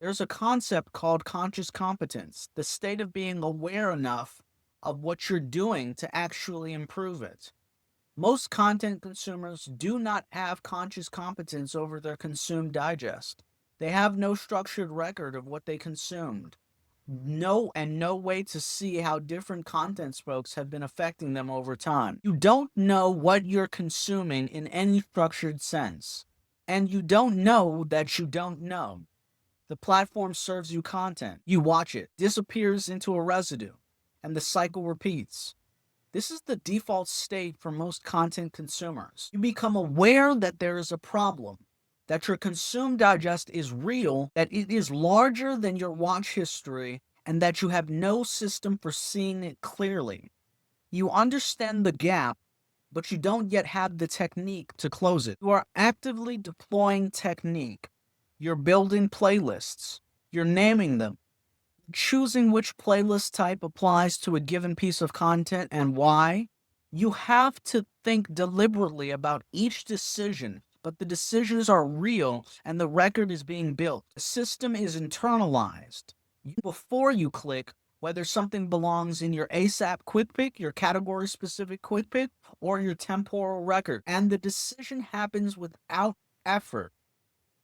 There's a concept called conscious competence, the state of being aware enough of what you're doing to actually improve it. Most content consumers do not have conscious competence over their consumed digest. They have no structured record of what they consumed. No way to see how different content spokes have been affecting them over time. You don't know what you're consuming in any structured sense. And you don't know that you don't know. The platform serves you content. You watch it, disappears into a residue, and the cycle repeats. This is the default state for most content consumers. You become aware that there is a problem, that your consumed digest is real, that it is larger than your watch history, and that you have no system for seeing it clearly. You understand the gap, but you don't yet have the technique to close it. You are actively deploying technique. You're building playlists. You're naming them, choosing which playlist type applies to a given piece of content and why. You have to think deliberately about each decision, but the decisions are real and the record is being built. The system is internalized. Before you click, whether something belongs in your ASAP quick pick, your category specific quick pick, or your temporal record, and the decision happens without effort.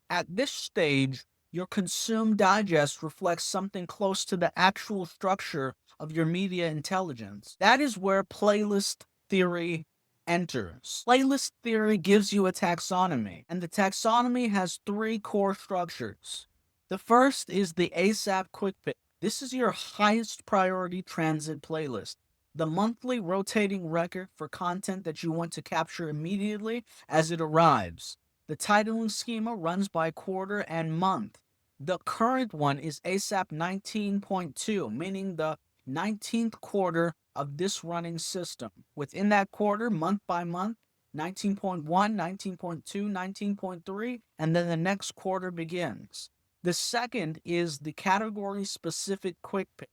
At this stage, your consumed digest reflects something close to the actual structure of your media intelligence. That is where playlist theory enters. Playlist theory gives you a taxonomy, and the taxonomy has three core structures. The first is the ASAP Quick Pick. This is your highest priority transit playlist, the monthly rotating record for content that you want to capture immediately as it arrives. The titling schema runs by quarter and month. The current one is ASAP 19.2, meaning the 19th quarter of this running system. Within that quarter, month by month, 19.1, 19.2, 19.3, and then the next quarter begins. The second is the category specific quick pick.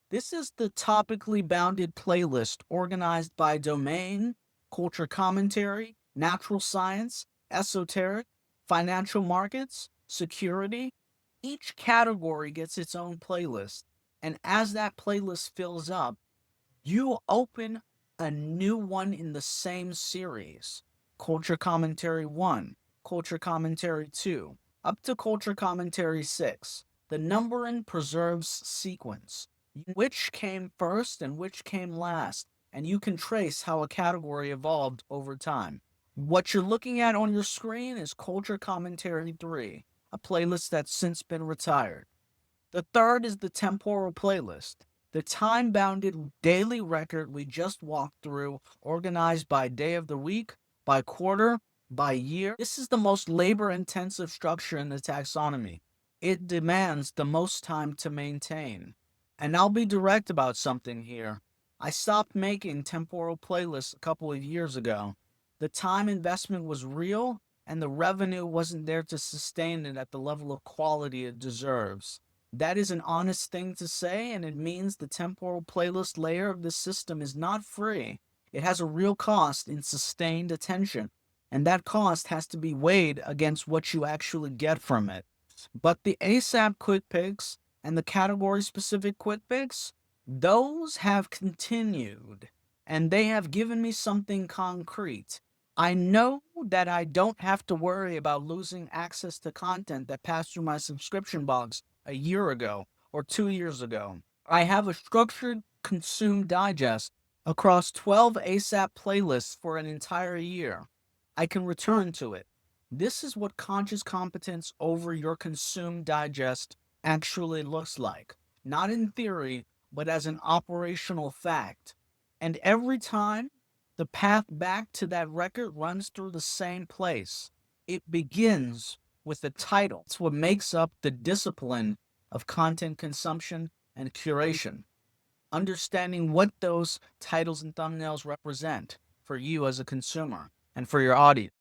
This is the topically bounded playlist organized by domain, culture commentary, natural science, esoteric, financial markets, security. Each category gets its own playlist. And as that playlist fills up, you open a new one in the same series. Culture Commentary 1, Culture Commentary 2, up to Culture Commentary 6. The numbering preserves sequence. Which came first and which came last, and you can trace how a category evolved over time. What you're looking at on your screen is Culture Commentary 3, a playlist that's since been retired. The third is the temporal playlist, the time-bounded daily record we just walked through, organized by day of the week, by quarter, by year. This is the most labor-intensive structure in the taxonomy. It demands the most time to maintain. And I'll be direct about something here. I stopped making temporal playlists a couple of years ago. The time investment was real, and the revenue wasn't there to sustain it at the level of quality it deserves. That is an honest thing to say, and it means the temporal playlist layer of the system is not free. It has a real cost in sustained attention, and that cost has to be weighed against what you actually get from it. But the ASAP quick picks and the category specific quick picks, those have continued, and they have given me something concrete. I know that I don't have to worry about losing access to content that passed through my subscription box a year ago or 2 years ago. I have a structured consumed digest across 12 ASAP playlists for an entire year. I can return to it. This is what conscious competence over your consumed digest actually looks like. Not in theory, but as an operational fact. And every time, the path back to that record runs through the same place. It begins with the title. It's what makes up the discipline of content consumption and curation. Understanding what those titles and thumbnails represent for you as a consumer and for your audience.